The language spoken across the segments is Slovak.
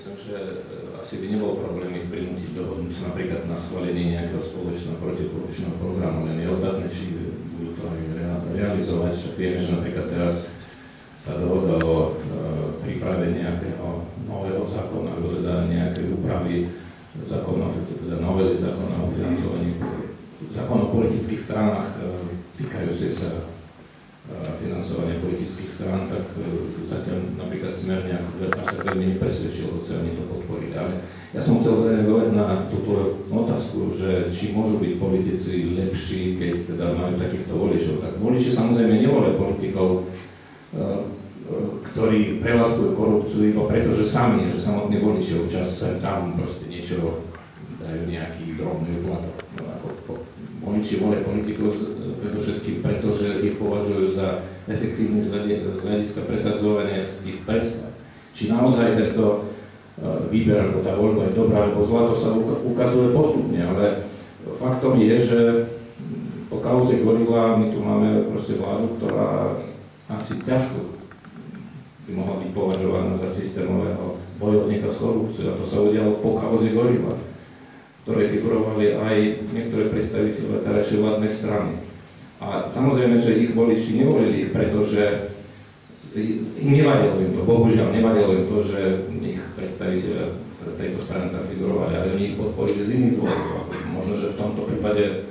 myslím, že asi by nebol problém ich prinútiť dohodnúť sa napríklad na schválení nejakého spoločného protikorupčného programu, len je otázne, či budú to aj realizovať. Však vieme, že napríklad teraz tá dohoda o príprave nejakého nového zákona, alebo teda nejakej úpravy zákonov, teda novely zákona o financovaní zákon o politických stranách týkajúce sa financovania politických strán, tak zatiaľ napríklad Smer nejak až tak veľmi nepresvedčil, hoci oni to podporiť. Ale ja som chcel zareagovať na túto otázku, že či môžu byť politici lepší, keď teda majú takýchto voličov. Tak voliči samozrejme nevolia politikov, ktorí prevádzkujú korupciu iba preto, že sami, že samotní voliči občas sem tam proste niečo dajú nejaký drobný úplatok. Voliči volia politikov predovšetkým preto, že ich považujú za efektívnych z hľadiska presadzovania ich predstav. Či naozaj tento výber, alebo tá voľba je dobrá, alebo zlá, to sa ukazuje postupne, ale faktom je, že po kauze Gorila my tu máme proste vládu, ktorá asi ťažko by mohla byť považovaná za systémového bojovníka s korupciou, a to sa udialo po kauze Gorila, ktoré figurovali aj niektoré predstaviteľe terajšej vládnej strany. A samozrejme, že ich voliči nevolili ich, pretože im nevadilo im to, bohužiaľ nevadilo im to, že ich predstaviteľe tejto strany tam figurovali, ale oni ich podporili z iných dôvodov. Možno, že v tomto prípade,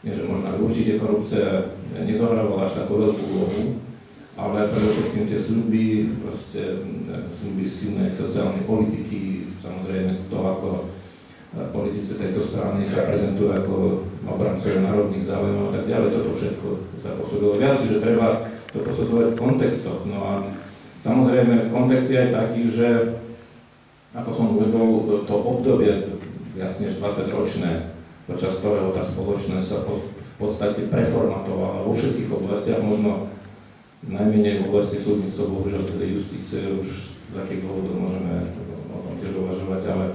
nie že možno určite korupcia nezohrávala až takú veľkú úlohu, ale predovšetkým tie sľuby, proste sľuby silnej sociálnej politiky, samozrejme to, ako politici tejto strany sa prezentujú ako obrancovia národných záujmov a tak ďalej. Toto všetko sa posúdilo viac, že treba to posudzovať v kontextoch. No a samozrejme kontext je aj taký, že ako som uvedol, to obdobie viac než 20-ročné, počas ktorého tá spoločnosť sa v podstate preformatovala vo všetkých oblastiach, možno najmenej v oblasti súdnictva, bohužiaľ teda justície, už z akých dôvodov môžeme o tom tiež uvažovať, ale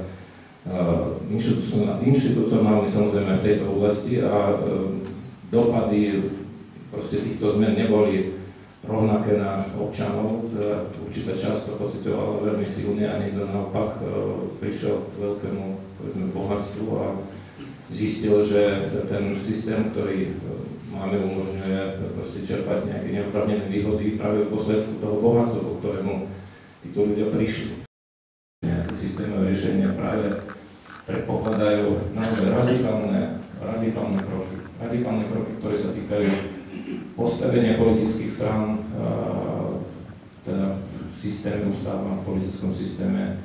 inštitucionálne samozrejme v tejto oblasti a dopady proste týchto zmien neboli rovnaké na občanov, teda určitá časť to pocitovala veľmi silne a niekto naopak prišiel k veľkému, povedzme, bohatstvu a zistil, že ten systém, ktorý máme, umožňuje proste čerpať nejaké neoprávnené výhody práve v dôsledku toho bohatstva, po ktorému títo ľudia prišli. Nejaké systémové riešenia práve predpokladajú naozaj radikálne kroky, ktoré sa týkajú postavenia politických strán, teda systému ústavnom, v politickom systéme,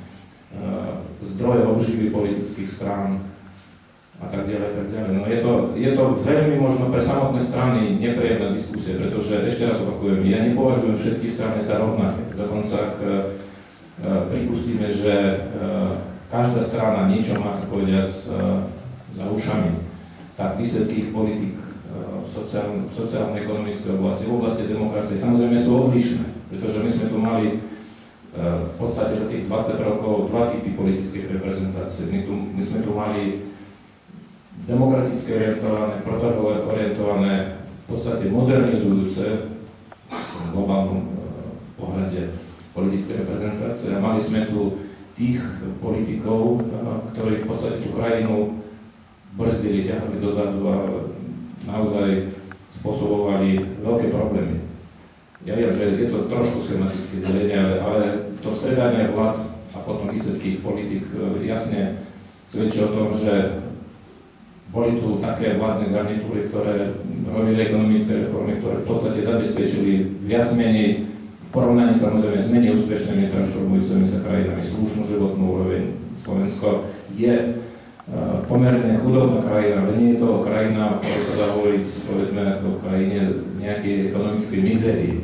zdroje obživy politických strán a tak ďalej, tak ďalej. No je to veľmi možno pre samotné strany nepríjemná diskusia, pretože ešte raz opakujem, ja nepovažujem všetky strany za rovnaké. Dokonca ak pripustíme, že každá strana niečo má, ako povediac, za ušami, tak výsledky ich politik v sociálnej, ekonomickej oblasti, v oblasti demokracie samozrejme sú odlišné, pretože my sme tu mali v podstate za tých 20 rokov dva typy politických reprezentácií. My sme tu mali demokraticky orientované, protokolové orientované, v podstate modernizujúce v globálnom pohľade politické reprezentácie a mali sme tu tých politikov, ktorí v podstate tú krajinu brzdili, ťahali dozadu a naozaj spôsobovali veľké problémy. Ja viem, že je to trošku schematické delenie, ale to stredanie vlád a potom výsledky ich politik jasne svedčí o tom, že boli tu také vládne garnitúry, ktoré robili ekonomické reformy, ktoré v podstate zabezpečili viac menej v porovnaní samozrejme s menej úspešnými transformujúcimi sa krajinami slušnú životnú úroveň. Slovensko je pomerne chudobná krajina, ale nie je to krajina, ktorá sa dá hovoriť, povedzme, o krajine nejakej ekonomickej mizérii.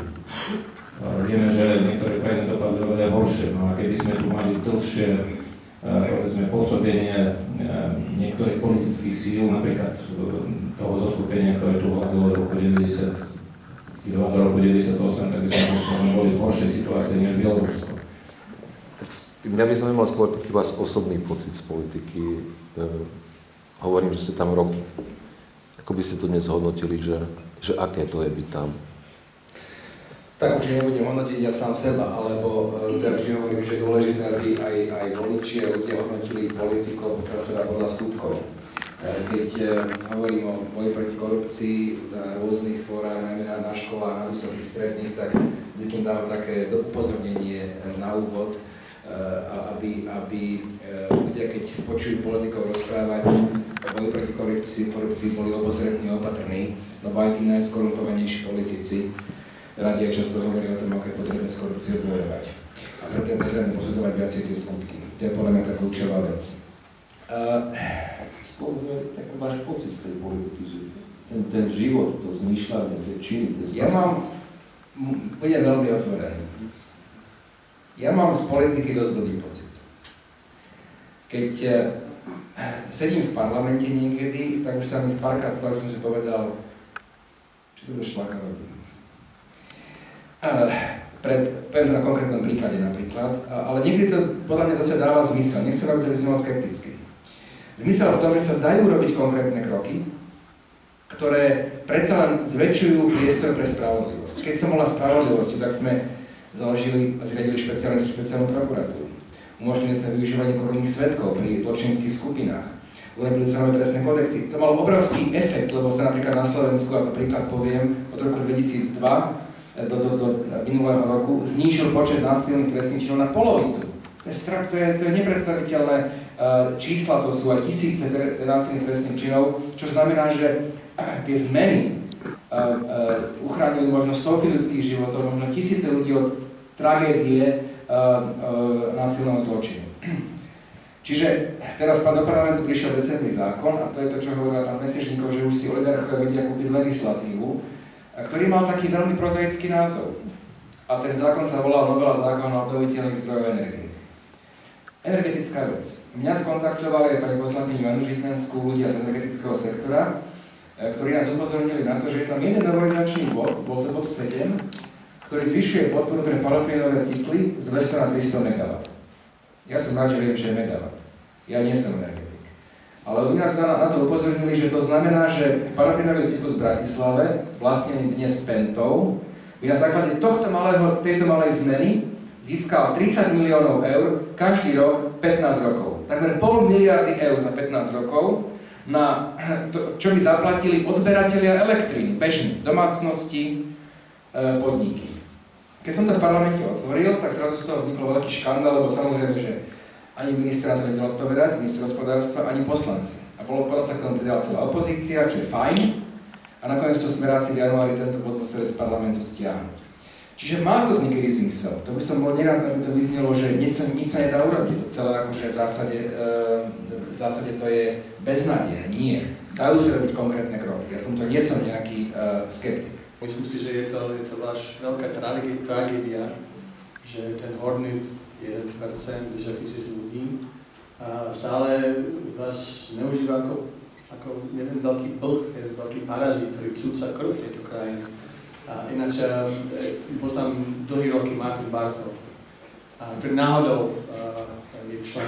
Vieme, že niektoré krajiny dopadli oveľa horšie, no a keby sme tu mali dlhšie povedzme, pôsobenie niektorých politických síl, napríklad toho zoskupenia, ktoré tu vládlo v roku 90, do roku 98, tak by sme možno boli v horšej situácii než Bielorusko. Tak mňa by zaujímal skôr taký váš osobný pocit z politiky. Hovorím, že ste tam roky. Ako by ste to dnes hodnotili, že aké to je byť tam? Tak už nebudem hodnotiť ja sám seba, alebo ja vždy hovorím, že je dôležité, aby aj voliči a ľudia hodnotili politikov, pokiaľ sa dá podľa skutkov. Keď hovorím o boji proti korupcii na rôznych fórach, najmä na školách, na vysokých stredných, tak vždy dávam také upozornenie na úvod, aby ľudia, keď počujú politikov rozprávať o boji proti korupcii boli obozretní a opatrní, lebo aj tí najskorumpovanejší politici radia často hovorí o tom, ako je potrebné s korupciou bojovať. A preto je potrebné posudzovať viacej tie skutky. To je podľa mňa tá kľúčová vec. Skôr tak máš pocit z tej politiky, že ten život, to zmýšľanie, tie činy, tie... Budem veľmi otvorený. Ja mám z politiky dosť blbý pocit. Keď sedím v parlamente niekedy, tak už sa mi párkrát stalo, som si povedal, či to bude šlaka robiť. Poviem na konkrétnom príklade napríklad, ale niekedy to podľa mňa zase dáva zmysel, nech sa to vyznelo skepticky. Zmysel v tom, že sa dajú robiť konkrétne kroky, ktoré predsa len zväčšujú priestor pre spravodlivosť. Keď som bola spravodlivosti, tak sme založili a zriadili špeciálnu prokuratúru. Umožnili sme využívanie koronných svedkov pri zločinských skupinách. Urobili sme nové trestné kodexy. To malo obrovský efekt, lebo sa napríklad na Slovensku, ako príklad poviem, od roku 2002 do minulého roku znížil počet násilných trestných činov na polovicu. To je nepredstaviteľné čísla, to sú aj tisíce násilných trestných činov, čo znamená, že tie zmeny uchránili možno stovky ľudských životov, možno tisíce ľudí od tragédie násilného zločinu. Čiže teraz do parlamentu prišiel decembrí zákon, a to je to, čo hovorila pán Mesežníkov, že už si oligarchovia vedia kúpiť legislatívu, ktorý mal taký veľmi prozaický názov. A ten zákon sa volal novela zákona o obnoviteľných zdrojov energie. Energetická vec. Mňa skontaktovali aj pani poslankyni Janu Žitňanskú ľudia z energetického sektora, ktorí nás upozornili na to, že je tam jeden novelizačný bod, bol to bod 7, ktorý zvyšuje podporu pre paloplynové cykly z 200 na 300 MW. Ja som rád, že viem, čo je megawatt. Ja nie som energetik. Ale oni nás na to upozornili, že to znamená, že parafínový cyklus v Bratislave, vlastne dnes Pentou, by na základe tejto malej zmeny získal 30 miliónov eur každý rok 15 rokov. Takmer 0,5 miliardy eur za 15 rokov, na to, čo by zaplatili odberatelia elektriny, bežní domácnosti, podniky. Keď som to v parlamente otvoril, tak zrazu z toho vznikol veľký škandál, lebo samozrejme, že ani minister na to nevedel odpovedať, minister hospodárstva, ani poslanci. A potom sa k tomu pridala celá opozícia, čo je fajn, a nakoniec to smeráci v januári tento bod museli z parlamentu stiahnuť. Čiže má to niekedy zmysel. To by som bol nerád, aby to vyznelo, že nič sa nedá urobiť. To celé akože v zásade to je beznádejné. Nie. Dajú sa robiť konkrétne kroky. Ja v tomto nie som nejaký skeptik. Myslím si, že je to váš veľká tragédia, že ten horný 1%, 10 000 ľudí a stále vás neužíva ako jeden veľký blh, jeden veľký parazit, ktorý cúca krv tejto krajiny. A ináč poznám dlhý roky Martin Bartol, ktorý náhodou je člen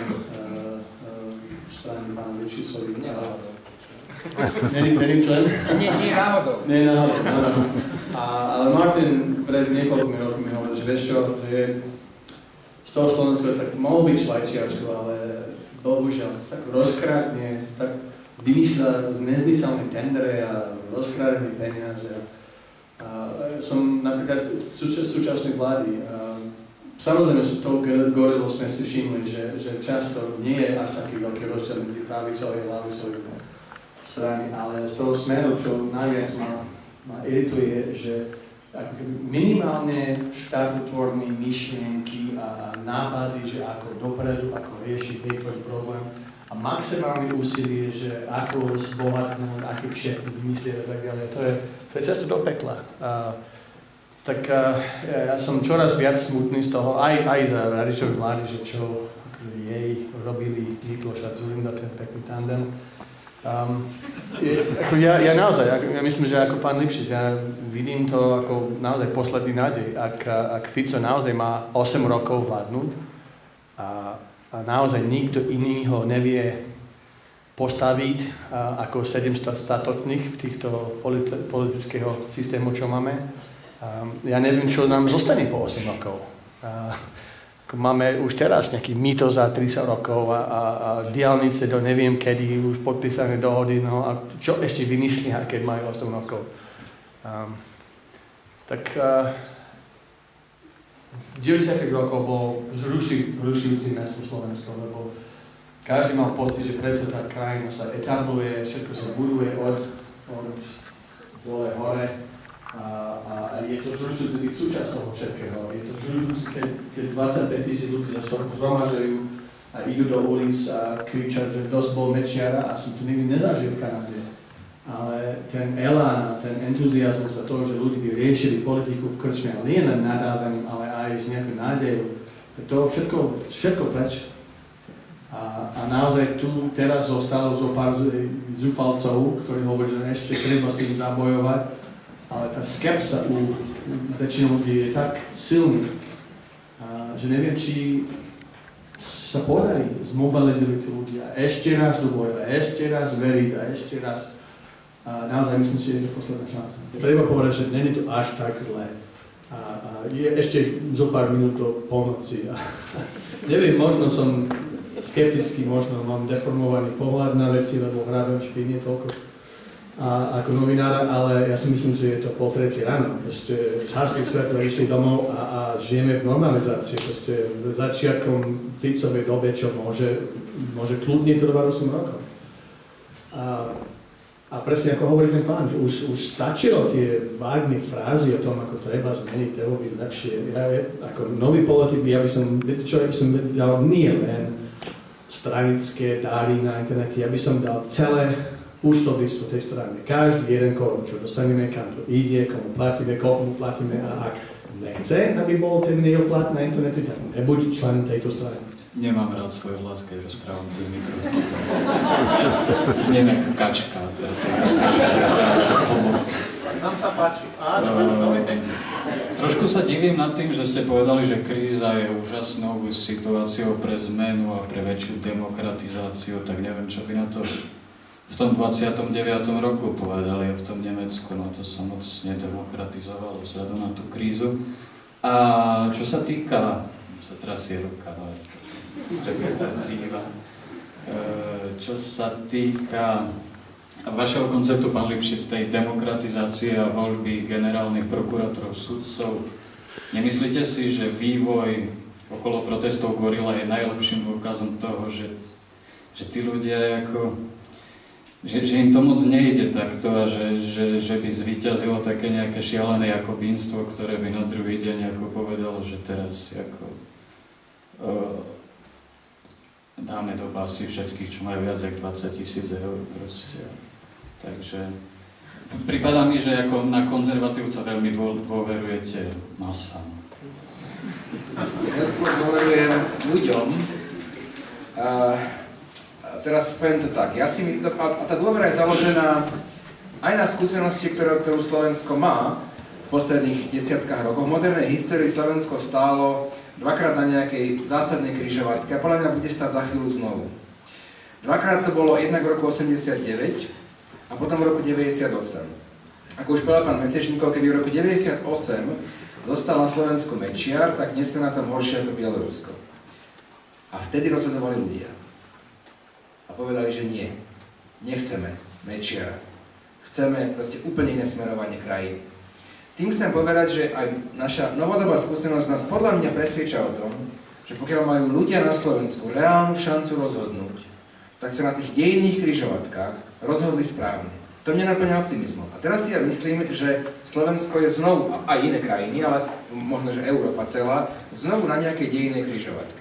strany pána Lipšicovi. Není člen? Nie náhodou. Nie náhodou. Ale Martin pred niekoľkými rokmi hovoril, že vieš čo, že z toho Slovenska tak mohol byť Švajčiarsku, ale bohužiaľ sa tak rozkrádne, tak vymýšľa z nezmyselné tendere a rozkrádené peniaze. Som napríklad súčasnej vlády. Samozrejme, že to gorilo sme si všimli, že často nie je až taký veľký rozdiel medzi pravicou a ľavicou strany, ale z toho smeru, čo najviac ma irituje, že ako minimálne štátotvorné myšlienky a nápady, že ako dopredu, ako riešiť niektorý problém a maximálne úsilie, že ako zbohatnúť, aké kšefty vymyslieť a tak ďalej. To je cesta do pekla. Ja som čoraz viac smutný z toho, aj za Radičovej vlády, že čo jej robili Mikloš a Zurinda, ten pekný tandem. Ja naozaj, ja myslím, že ako pán Lipšic, ja vidím to ako naozaj posledný nádej. Ak Fico naozaj má 8 rokov vládnuť a naozaj nikto iný ho nevie postaviť ako 700 statočných v týchto politického systému, čo máme, Ja neviem, čo nám zostane po 8 rokov. Máme už teraz nejaký mýto za 30 rokov a diaľnice do neviem kedy, už podpísané dohody, no a čo ešte vymyslia, keď majú 8 rokov. Tak 90 rokov bol zrušujúci mesto Slovensko, lebo každý mal pocit, že predsa tá krajina sa etabluje, všetko sa buduje od dole hore. A je to žrúšujúce byť súčasť toho všetkého. Je to žrúšujúce, keď 25 000 ľudí sa zhromažujú a idú do ulic a kričať, že dosť bol Mečiara a som tu nikdy nezažil v Kanade. Ale ten elán, ten entuziazmus a to, že ľudí by riešili politiku v krčme, ale nie len nadávaním, ale aj nejakú nádeju, to všetko preč. A naozaj tu teraz zostalo zo pár zúfalcov, ktorí hovorí, že ešte treba s tým zabojovať. Ale tá skepsa u väčšinou ľudí je tak silný, že neviem, či sa podarí zmobilizovať ľudí a ešte raz do boja, ešte raz veriť a ešte raz. Naozaj myslím si, že je to posledná šanca. Treba povedať, že nie je to až tak zlé. Je ešte zo pár minút do polnoci. Neviem, možno som skeptický, možno mám deformovaný pohľad na veci, lebo hrávam v špíne toľko. Ako novinára, ale ja si myslím, že je to 2:30 ráno. Proste z hárskych svetov išli domov a žijeme v normalizácii. Proste začiatkom Ficovej dobe, čo môže kľudne trvať 8 rokov. A presne ako hovorí ten pán, že už stačilo tie vágne frázy o tom, ako treba zmeniť, treba byť lepšie. Ja ako nový politik, ja by som dal nie len stranické dáry na internete, ja by som dal celé účtovníctvo tej strany. Každý jeden korun, čo dostaneme, kam to ide, komu platíme, koľko mu platíme a ak nechce, aby bol ten jeho plat na internete, tak nebuď člen tejto strany. Nemám rád svoj hlas, keď rozprávam cez mikrofón. Zniem ako kačka, teraz sa Nám sa páči. Trošku sa divím nad tým, že ste povedali, že kríza je úžasnou situáciou pre zmenu a pre väčšiu demokratizáciu, tak neviem, čo by na to v tom 29. roku povedali, v tom Nemecku, no to sa moc nedemokratizovalo vzhľadom na tú krízu. A čo sa týka, sa trasie ruka, no, čo sa týka vašeho konceptu, pán Lipšic, tej demokratizácie a voľby generálnych prokurátorov, sudcov, nemyslíte si, že vývoj okolo protestov Gorila je najlepším dôkazom toho, že tí ľudia ako že im to moc nejde takto a že by zvíťazilo také nejaké šialené jakobínstvo, ktoré by na druhý deň ako povedalo, že teraz ako dáme do basy všetkých, čo majú viac ako 20 000 eur proste. Takže pripadá mi, že ako na konzervatívca veľmi dôverujete masám. Ja skôr dôverujem ľuďom. Teraz poviem to tak, a tá dôvera je založená aj na skúsenosti, ktorú Slovensko má v posledných desiatkách rokov. V modernej histórii Slovensko stálo dvakrát na nejakej zásadnej križovatke a podľa mňa bude stáť za chvíľu znovu. Dvakrát to bolo jednak v roku 89 a potom v roku 98. Ako už povedal pán Mesečníkov, keby v roku 98 dostal na Slovensku Mečiar, tak dnes sme na tom horšie ako Bielorusko. A vtedy rozhodovali ľudia. A povedali, že nie, nechceme Mečiara. Chceme proste úplne iné smerovanie krajiny. Tým chcem povedať, že aj naša novodobá skúsenosť nás podľa mňa presvedča o tom, že pokiaľ majú ľudia na Slovensku reálnu šancu rozhodnúť, tak sa na tých dejinných križovatkách rozhodli správne. To mňa naplňa optimizmom. A teraz si ja myslím, že Slovensko je znovu, aj iné krajiny, ale možno, že Európa celá, znovu na nejakej dejinnej križovatke.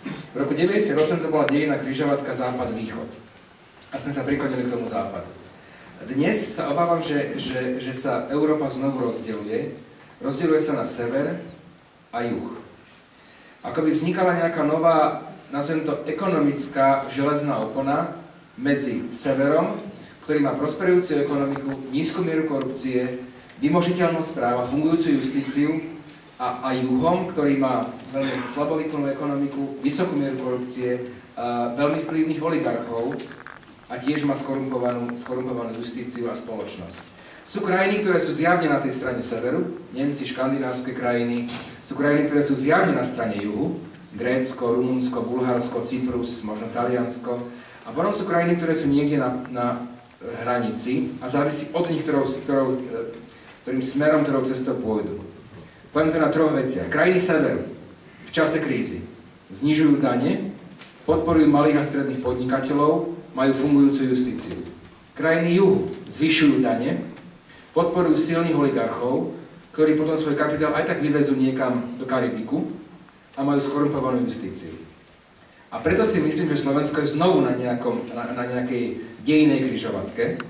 V roku 1998 to bola dejinná križovatka západ-východ. A sme sa priklonili k tomu západu. Dnes sa obávam, že sa Európa znovu rozdeľuje. Rozdeľuje sa na sever a juh. Ako by vznikala nejaká nová, nazvem to, ekonomická železná opona medzi severom, ktorý má prosperujúcu ekonomiku, nízku mieru korupcie, vymožiteľnosť práva, fungujúcu justíciu, a juhom, ktorý má veľmi slabovýkonnú ekonomiku, vysokú mieru korupcie, veľmi vplyvných oligarchov a tiež má skorumpovanú justíciu a spoločnosť. Sú krajiny, ktoré sú zjavne na tej strane severu, Nemci, škandinávske krajiny, sú krajiny, ktoré sú zjavne na strane juhu, Grécko, Rumunsko, Bulharsko, Cyprus, možno Taliansko. A potom sú krajiny, ktoré sú niekde na hranici a závisí od nich, ktorým smerom, ktorou cestou pôjdu. Poviem to na troch veciach. Krajiny severu v čase krízy znižujú dane, podporujú malých a stredných podnikateľov, majú fungujúcu justíciu. Krajiny juhu zvyšujú dane, podporujú silných oligarchov, ktorí potom svoj kapitál aj tak vyvezú niekam do Karibiku a majú skorumpovanú justíciu. A preto si myslím, že Slovensko je znovu na nejakej dejinnej križovatke,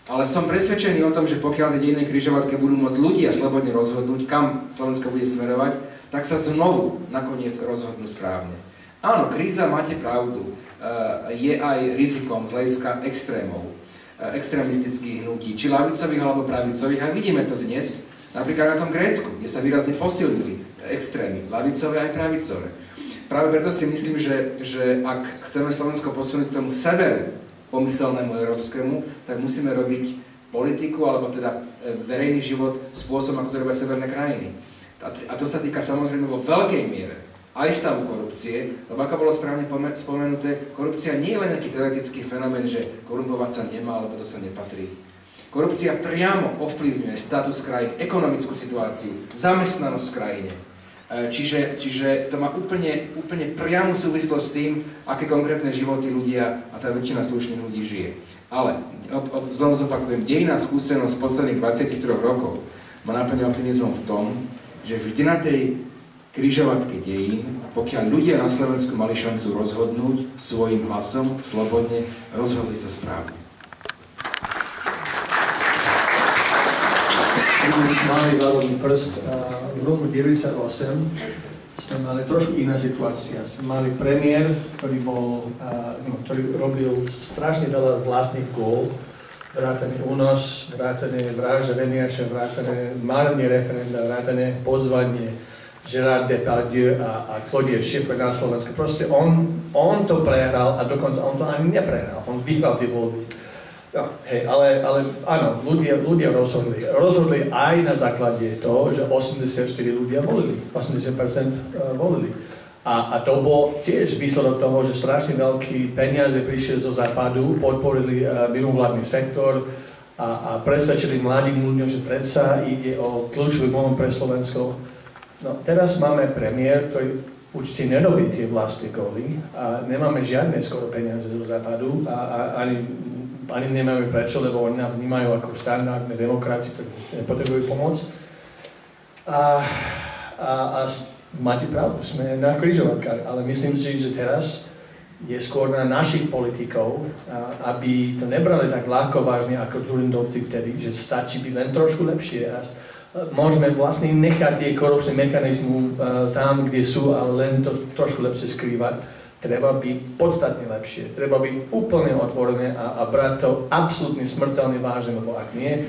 ale som presvedčený o tom, že pokiaľ tej dejinnej križovatke budú môcť ľudia slobodne rozhodnúť, kam Slovensko bude smerovať, tak sa znovu nakoniec rozhodnú správne. Áno, kríza, máte pravdu, je aj rizikom z hľadiska extrémov, extrémistických hnutí, či ľavicových alebo pravicových. A vidíme to dnes, napríklad na tom Grécku, kde sa výrazne posilnili extrémy, ľavicové aj pravicové. Práve preto si myslím, že ak chceme Slovensko posunúť k tomu severu pomyselnému európskemu, tak musíme robiť politiku, alebo teda verejný život spôsobom, ako to robia severné krajiny. A to sa týka samozrejme vo veľkej miere aj stavu korupcie, lebo ako bolo správne spomenuté, korupcia nie je len nejaký teoretický fenomén, že korumpovať sa nemá, alebo to sa nepatrí. Korupcia priamo ovplyvňuje status krajín, ekonomickú situáciu, zamestnanosť v krajine. Čiže to má úplne priamu súvislosť s tým, aké konkrétne životy ľudia a tá väčšina slušných ľudí žije. Ale, znovu zopakujem, dejinná skúsenosť posledných 23 rokov ma naplňa optimizmom v tom, že vždy na tej križovatke dejín, pokiaľ ľudia na Slovensku mali šancu rozhodnúť svojim hlasom, slobodne, rozhodli sa správne. Mali varovný prst a v roku 98 sme mali trošku iná situácia. Sme mali premiér, ktorý robil strašne veľa vlastných gól, vrátane únos, vrátane vražda Remiaša, vrátane márne referenda, vrátane pozvanie Gérard Depardieu a Claudia Schiffer na Slovensku. Proste on to prehral a dokonca on to ani neprehral. On vyhral tie voľby. No, hej, ale áno, ľudia rozhodli aj na základe toho, že 84 ľudia volili, 80% volili. A to bol tiež výsledok toho, že strašne veľké peniaze prišli zo západu, podporili mimovládny sektor a presvedčili mladým ľuďom, že predsa ide o kľúčový moment pre Slovensko. No, teraz máme premiér, ktorý určite nerobí tie vlastné góly a nemáme žiadne skoro peniaze zo západu a ani nemáme prečo, lebo oni nám vnímajú ako štandardné demokracie, ktorí nepotrebujú pomoc. A máte pravdu, sme na križovatkách, ale myslím si, že teraz je skôr na našich politikov, aby to nebrali tak ľahko vážne ako Dzurindovci vtedy, že stačí byť len trošku lepšie. A môžeme vlastne nechať tie korupčné mechanizmy tam, kde sú, ale len to trošku lepšie skrývať. Treba byť podstatne lepšie, treba byť úplne otvorené a brať to absolútne smrteľne vážne, lebo ak nie,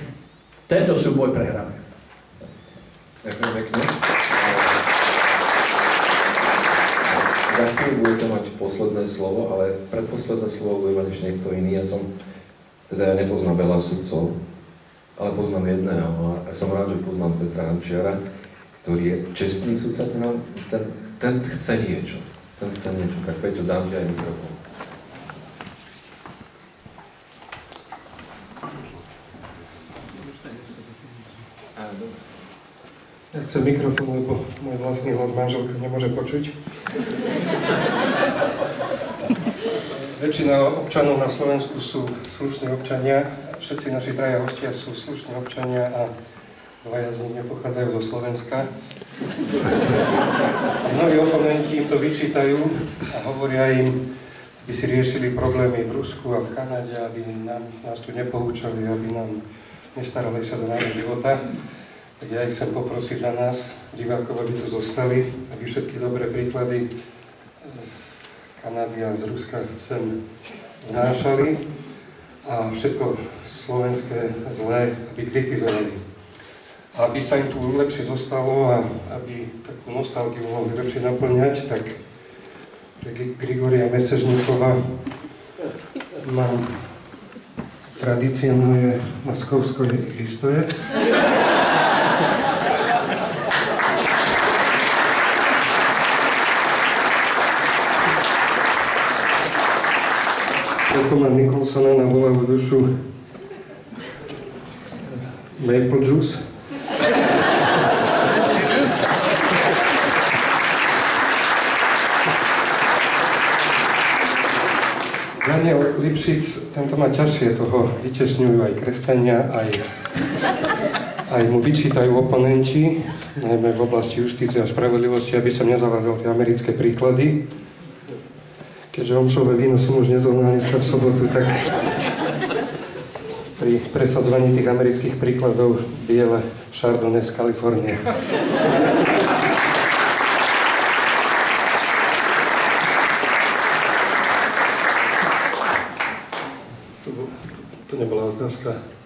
tento súboj prehráme. Ďakujem pekne. Za chvíľu budete mať posledné slovo, ale predposledné slovo bude mať ešte niekto iný. Ja nepoznám veľa sudcov, ale poznám jedného a som rád, že poznám Petra Hančiara, ktorý je čestný sudca, ten chce niečo. Tak Peťo, dám ti aj mikrofón. Ja chcem mikrofón, lebo môj vlastný hlas manželka nemôže počuť. Väčšina občanov na Slovensku sú slušní občania, všetci naši traja hostia sú slušní občania a dvaja z nich nepochádzajú do Slovenska. Mnohí oponenti im to vyčítajú a hovoria im, aby si riešili problémy v Rusku a v Kanade, aby nás tu nepoučali, aby nám nestarali sa do nášho života. Tak ja ich chcem poprosiť za nás, divákov, aby tu zostali, aby všetky dobré príklady z Kanady a z Ruska sem vnášali a všetko slovenské zlé, aby kritizovali. Aby sa im tu lepšie zostalo a aby takú nostalgiu mohli lepšie naplňať, tak pre Grigoria Mesežníkova mám Tradícia moje Moskovsko existuje. Mám Nicholsona na voľavú dušu Maple Juice. Daniel Lipšic, tento má ťažšie, toho vytesňujú aj kresťania, aj mu vyčítajú oponenti, najmä v oblasti justície a spravodlivosti, aby som nezavádzal tie americké príklady. Keďže omšové víno som už nezvolil dneska v sobotu, tak pri presadzovaní tých amerických príkladov biele Chardonnay z Kalifornie. Tu nebola otázka.